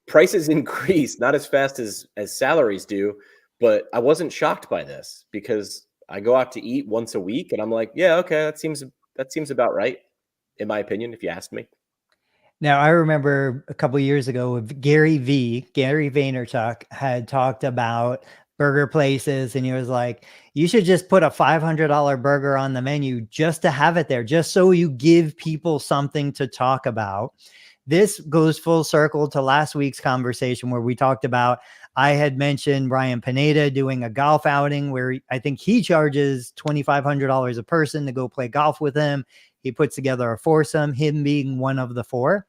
prices increase not as fast as salaries do, but I wasn't shocked by this because I go out to eat once a week and I'm like, yeah, okay, that seems about right, in my opinion, if you asked me. Now, I remember a couple of years ago, Gary Vaynerchuk had talked about burger places, and he was like, you should just put a $500 burger on the menu just to have it there, just so you give people something to talk about. This goes full circle to last week's conversation where we talked about, I had mentioned Brian Pineda doing a golf outing where I think he charges $2,500 a person to go play golf with him. He puts together a foursome, him being one of the four.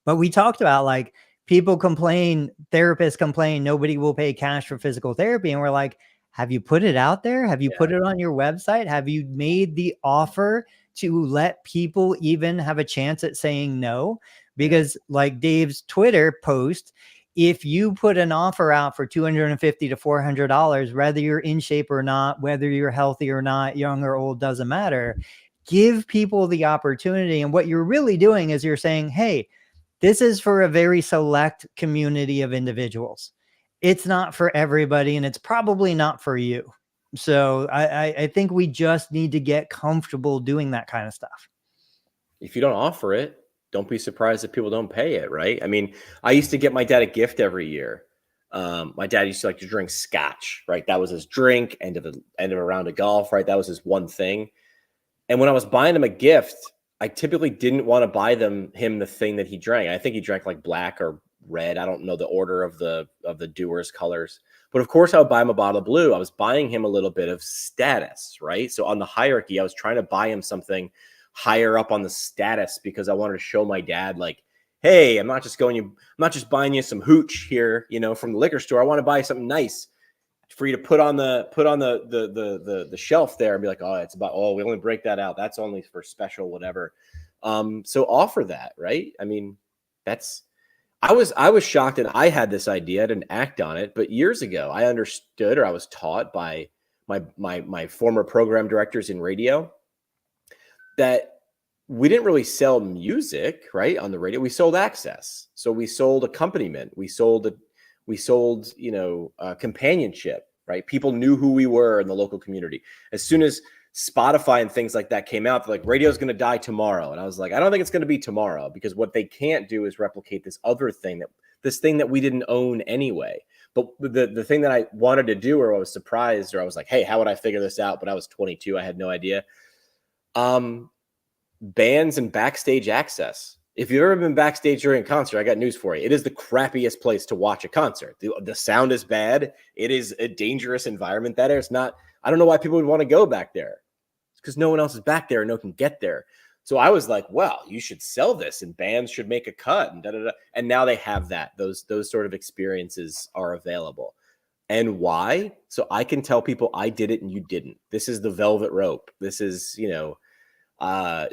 But we talked about like people complain, therapists complain, nobody will pay cash for physical therapy. And we're like, have you put it out there? Have you put it on your website? Have you made the offer to let people even have a chance at saying no? Because like Dave's Twitter post, if you put an offer out for $250 to $400, whether you're in shape or not, whether you're healthy or not, young or old, doesn't matter. Give people the opportunity. And what you're really doing is you're saying, hey, this is for a very select community of individuals. It's not for everybody, and it's probably not for you. So I think we just need to get comfortable doing that kind of stuff. If you don't offer it, don't be surprised if people don't pay it, right? I mean, I used to get my dad a gift every year. My dad used to like to drink scotch, right? That was his drink, end of a round of golf, right? That was his one thing. And when I was buying him a gift, I typically didn't want to buy him the thing that he drank. I think he drank like black or red. I don't know the order of the doer's colors, but of course I would buy him a bottle of blue. I was buying him a little bit of status, right? So on the hierarchy, I was trying to buy him something higher up on the status because I wanted to show my dad like, hey, I'm not just buying you some hooch here, from the liquor store. I want to buy something nice for you to put on the shelf there and be like, we only break that out. That's only for special, whatever. So offer that, right? I mean, I was shocked, and I had this idea. I didn't act on it, but years ago I understood, or I was taught by my former program directors in radio, that we didn't really sell music, right, on the radio. We sold access. So we sold accompaniment. We sold companionship, right? People knew who we were in the local community. As soon as Spotify and things like that came out, they're like, radio's going to die tomorrow. And I was like, I don't think it's going to be tomorrow, because what they can't do is replicate this thing that we didn't own anyway. But the thing that I wanted to do, or I was surprised, or I was like, hey, how would I figure this out? But I was 22. I had no idea. Bands and backstage access. If you've ever been backstage during a concert, I got news for you. It is the crappiest place to watch a concert. The sound is bad. It is a dangerous environment. That is not. I don't know why people would want to go back there. It's because no one else is back there and no one can get there. So I was like, well, you should sell this and bands should make a cut and da-da-da. And now they have that. Those sort of experiences are available. and why, so I can tell people I did it and you didn't. This is the velvet rope. This is, I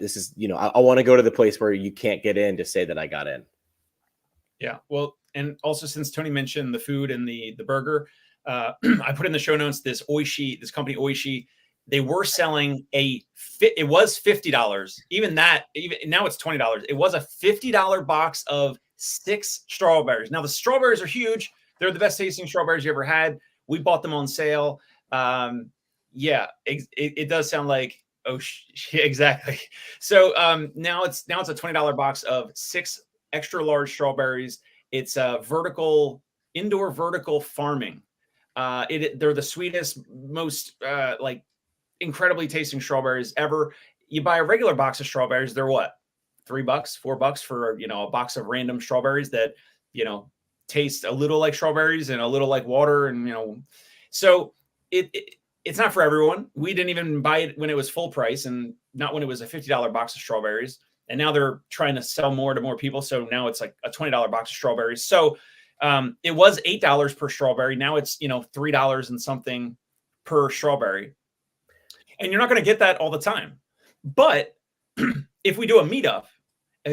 want to go to the place where you can't get in to say that I got in. Yeah. Well, and also since Tony mentioned the food and the burger, I put in the show notes this company Oishi. They were selling it was $50. Even now it's $20. It was a $50 box of 6 strawberries. Now the strawberries are huge. They're the best tasting strawberries you ever had. We bought them on sale. Yeah, it does sound like, exactly. So now it's a $20 box of 6 extra large strawberries. It's indoor vertical farming. They're the sweetest, most incredibly tasting strawberries ever. You buy a regular box of strawberries, they're what? $3, $4 for a box of random strawberries that taste a little like strawberries and a little like water, and so it's not for everyone. We didn't even buy it when it was full price, and not when it was a $50 box of strawberries. And now they're trying to sell more to more people. So now it's like a $20 box of strawberries. So it was $8 per strawberry. Now it's, $3 and something per strawberry. And you're not going to get that all the time. But if we do a meetup,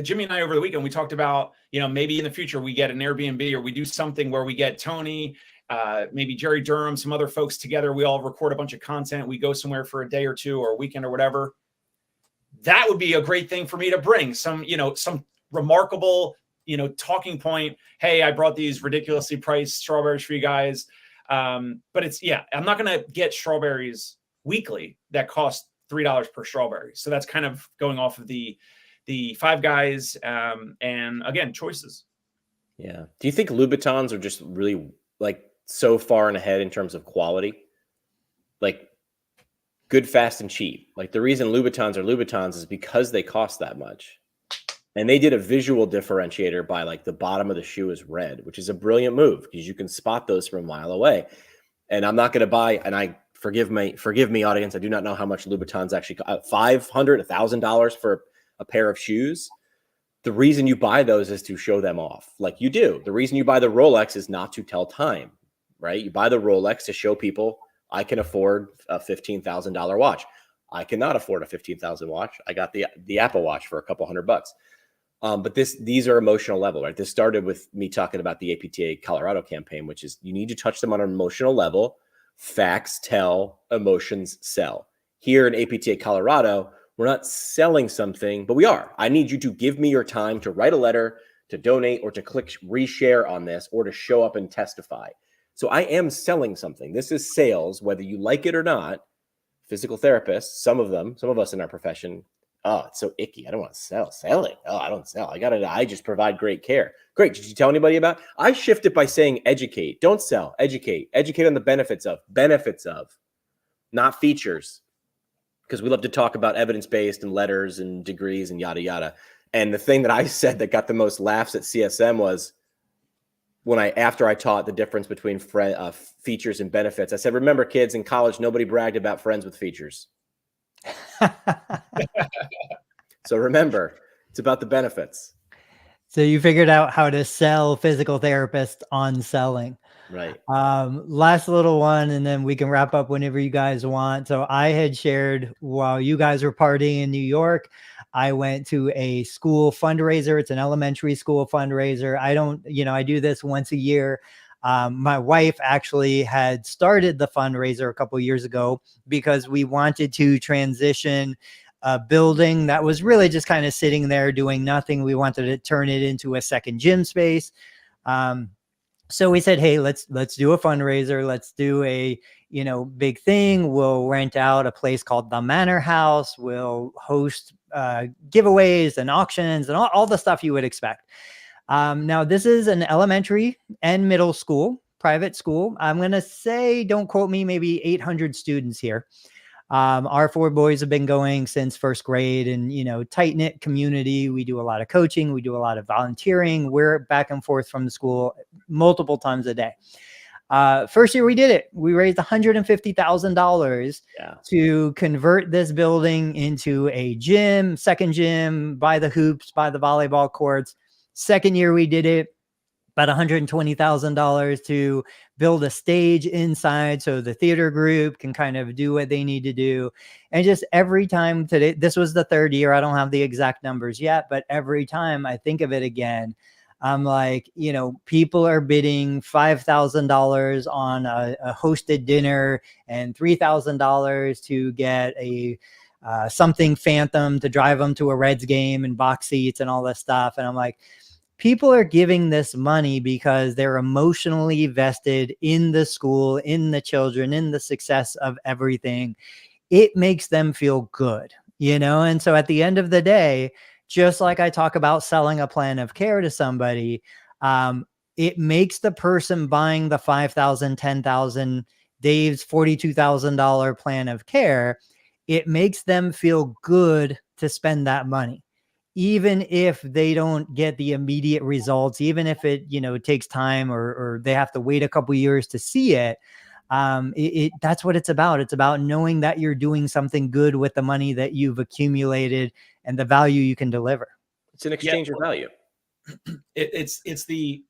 Jimmy and I over the weekend, we talked about, maybe in the future we get an Airbnb, or we do something where we get Tony, maybe Jerry Durham, some other folks together. We all record a bunch of content. We go somewhere for a day or two or a weekend or whatever. That would be a great thing for me to bring some remarkable, talking point. Hey, I brought these ridiculously priced strawberries for you guys. But I'm not going to get strawberries weekly that cost $3 per strawberry. So that's kind of going off of the Five Guys, and again, choices. Yeah. Do you think Louboutins are just really so far and ahead in terms of quality? Good, fast, and cheap. The reason Louboutins are Louboutins is because they cost that much. And they did a visual differentiator by the bottom of the shoe is red, which is a brilliant move because you can spot those from a mile away. And I'm not going to buy, and I forgive me, audience, I do not know how much Louboutins actually cost. $500, $1,000 for a pair of shoes. The reason you buy those is to show them off, like you do. The reason you buy the Rolex is not to tell time, right? You buy the Rolex to show people I can afford a $15,000 watch. I cannot afford a $15,000 watch. I got the Apple Watch for a couple $100. But these are emotional level, right? This started with me talking about the APTA Colorado campaign, which is you need to touch them on an emotional level. Facts tell, emotions sell. Here in APTA Colorado, we're not selling something, but we are. I need you to give me your time to write a letter, to donate, or to click reshare on this, or to show up and testify. So I am selling something. This is sales, whether you like it or not. Physical therapists, some of us in our profession, oh, it's so icky. I don't want to sell. Selling. Oh, I don't sell. I just provide great care. Great. Did you tell anybody about it? I shift it by saying educate. Don't sell. Educate. Educate on the benefits of, not features. Because we love to talk about evidence-based and letters and degrees and yada, yada. And the thing that I said that got the most laughs at CSM was after I taught the difference between features and benefits. I said, remember, kids, in college, nobody bragged about friends with features. So remember, it's about the benefits. So you figured out how to sell physical therapists on selling. Right. Last little one, and then we can wrap up whenever you guys want. So I had shared while you guys were partying in New York, I went to a school fundraiser. It's an elementary school fundraiser. I do this once a year. My wife actually had started the fundraiser a couple of years ago because we wanted to transition a building that was really just kind of sitting there doing nothing. We wanted to turn it into a second gym space. So we said, hey, let's do a fundraiser. Let's do a, big thing. We'll rent out a place called the Manor House. We'll host giveaways and auctions and all the stuff you would expect. Now, this is an elementary and middle school, private school. I'm going to say, don't quote me, maybe 800 students here. Our 4 boys have been going since first grade, and, tight-knit community. We do a lot of coaching. We do a lot of volunteering. We're back and forth from the school multiple times a day. First year we did it. We raised $150,000 to convert this building into a gym, second gym, buy the hoops, buy the volleyball courts. Second year we did it. about $120,000 to build a stage inside so the theater group can kind of do what they need to do. And just every time today, this was the third year, I don't have the exact numbers yet, but every time I think of it again, I'm like, you know, people are bidding $5,000 on a hosted dinner and $3,000 to get a something phantom to drive them to a Reds game and box seats and all this stuff. And I'm like, people are giving this money because they're emotionally vested in the school, in the children, in the success of everything. It makes them feel good, you know? And so at the end of the day, just like I talk about selling a plan of care to somebody, it makes the person buying the $5,000, $10,000, Dave's $42,000 plan of care, it makes them feel good to spend that money. Even if they don't get the immediate results, even if it, you know, it takes time or they have to wait a couple years to see it, that's what it's about. It's about knowing that you're doing something good with the money that you've accumulated and the value you can deliver. It's an exchange of value. It's the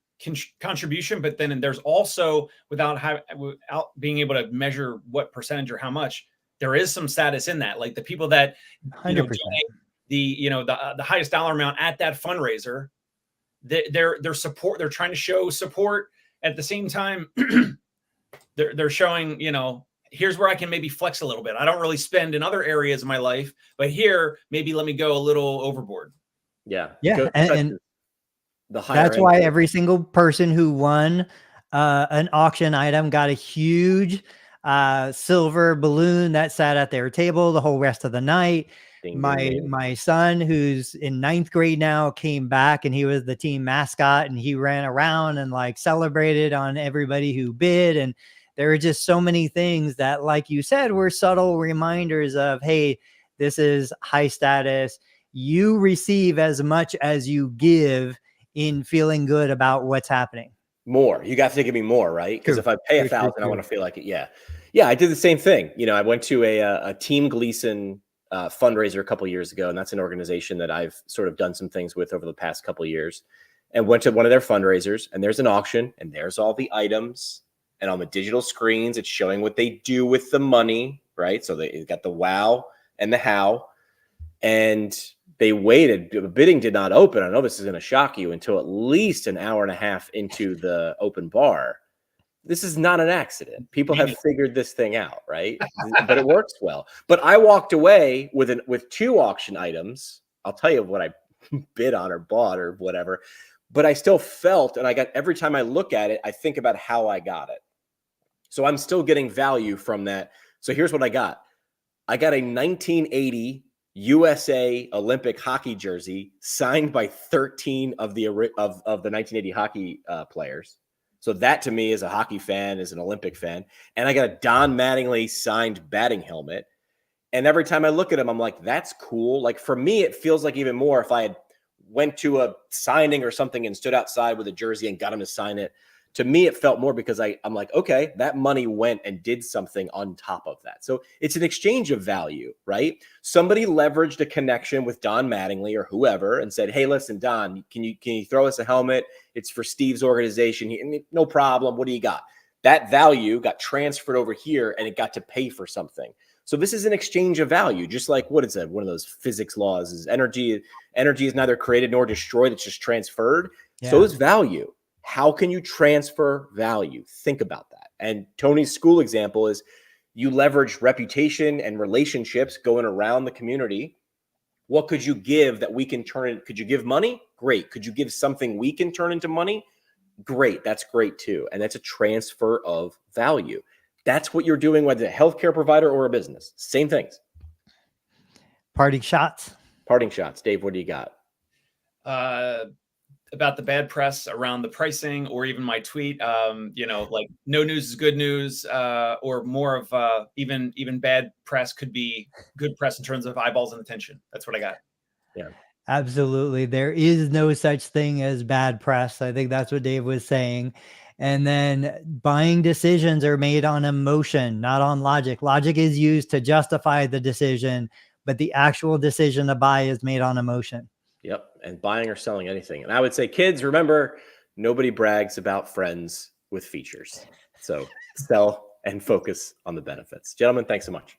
contribution, but then there's also, without being able to measure what percentage or how much, there is some status in that. Like the people that, you know, 100%. the highest dollar amount at that fundraiser, their support, they're trying to show support at the same time. they're showing, you know, here's where I can maybe flex a little bit. I don't really spend in other areas of my life, but here, maybe let me go a little overboard. Yeah. And the higher that's why every single person who won an auction item got a huge silver balloon that sat at their table the whole rest of the night. My son, who's in 9th grade now, came back and he was the team mascot and he ran around and like celebrated on everybody who bid. And there were just so many things that, like you said, were subtle reminders of, hey, this is high status. You receive as much as you give in feeling good about what's happening. More. You got to give me more, right? Because if I pay 1,000, I want to feel like it. Yeah. Yeah. I did the same thing. You know, I went to a Team Gleason fundraiser a couple of years ago, and that's an organization that I've sort of done some things with over the past couple of years, and went to one of their fundraisers, and there's an auction, and there's all the items, and on the digital screens, it's showing what they do with the money, right? So they got the wow and the how, and they waited. The bidding did not open. I know this is going to shock you, until at least an hour and a half into the open bar. This is not an accident. People have figured this thing out, right? But it works well. But I walked away with 2 auction items. I'll tell you what I bid on or bought or whatever. But I still felt, and every time I look at it, I think about how I got it. So I'm still getting value from that. So here's what I got. I got a 1980 USA Olympic hockey jersey signed by 13 of the 1980 hockey players. So that to me, as a hockey fan, as an Olympic fan, and I got a Don Mattingly signed batting helmet. And every time I look at him, I'm like, that's cool. Like for me, it feels like even more if I had went to a signing or something and stood outside with a jersey and got him to sign it. To me, it felt more because I'm like, okay, that money went and did something on top of that. So it's an exchange of value, right? Somebody leveraged a connection with Don Mattingly or whoever and said, hey, listen, Don, can you throw us a helmet? It's for Steve's organization. No problem. What do you got? That value got transferred over here and it got to pay for something. So this is an exchange of value, just like what is it? One of those physics laws is energy is neither created nor destroyed. It's just transferred. Yeah. So is value. How can you transfer value? Think about that. And Tony's school example is you leverage reputation and relationships going around the community. What could you give that we can turn in? Could you give money? Great. Could you give something we can turn into money? Great. That's great too. And that's a transfer of value. That's what you're doing, whether it's a healthcare provider or a business. Same things. Parting shots. Dave, what do you got? About the bad press around the pricing, or even my tweet, like no news is good news, or more of even bad press could be good press in terms of eyeballs and attention. That's what I got. Yeah, absolutely. There is no such thing as bad press. I think that's what Dave was saying. And then buying decisions are made on emotion, not on logic. Logic is used to justify the decision, but the actual decision to buy is made on emotion. Yep. And buying or selling anything. And I would say, kids, remember, nobody brags about friends with features. So sell and focus on the benefits. Gentlemen, thanks so much.